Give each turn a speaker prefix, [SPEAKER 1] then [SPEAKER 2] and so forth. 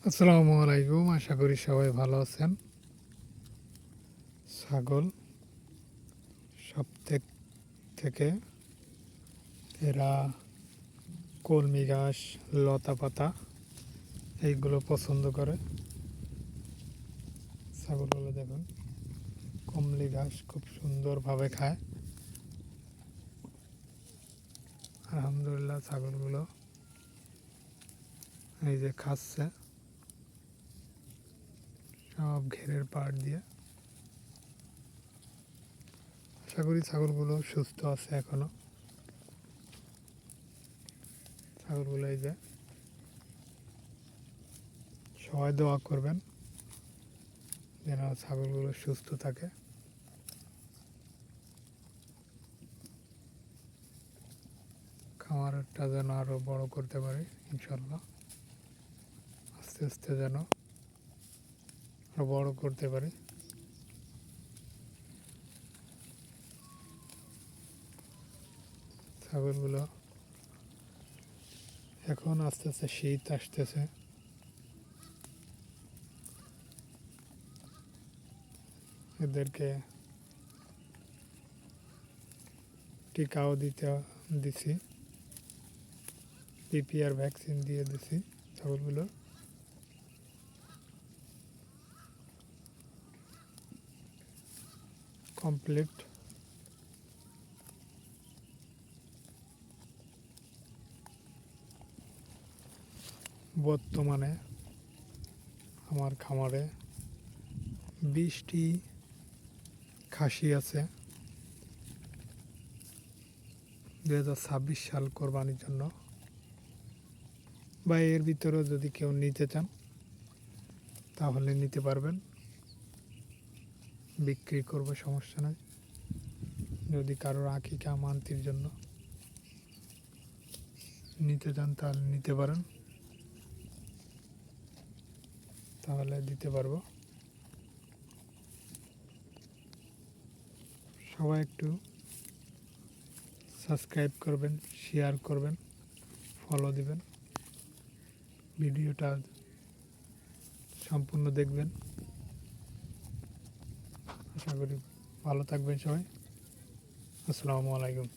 [SPEAKER 1] আসসালামু আলাইকুম, আশা করি সবাই ভালো আছেন। ছাগল সপ্তাহ থেকে এরা কলমি ঘাস, লতা পাতা এইগুলো পছন্দ করে। ছাগলগুলো দেখুন, কমলি ঘাস খুব সুন্দরভাবে খায়। আলহামদুলিল্লাহ, ছাগলগুলো এই যে খাচ্ছে সব ঘেরের পাড় দিয়ে। আশা করি ছাগলগুলো সুস্থ আছে এখনো। ছাগলগুলো এই যে, সবাই দোয়া করবেন যেন ছাগলগুলো সুস্থ থাকে। খামারটা যেন আরো বড় করতে পারি ইনশাল্লাহ, আস্তে আস্তে যেন আরো বড় করতে পারি। ছাগলগুলো এখন আস্তে আস্তে শীত আসতেছে, এদেরকে টিকাও দিছি, পিপিআর ভ্যাকসিন দিয়ে দিছি ছাগলগুলো। কমপ্লিট। বর্তমানে আমার খামারে 20টি খাসি আছে 2026 সাল কোরবানির জন্য, বা এর ভিতরেও যদি কেউ নিতে চান তাহলে নিতে পারবেন, বিক্রি করবো, সমস্যা নাই। যদি কারোর আকিকা মান্তির জন্য নিতে চান তাহলে নিতে পারেন, তাহলে দিতে পারবো। সবাই একটু সাবস্ক্রাইব করবেন, শেয়ার করবেন, ফলো দিবেন, ভিডিওটা সম্পূর্ণ দেখবেন। আশা করি ভালো থাকবেন সবাই। আসসালামু আলাইকুম।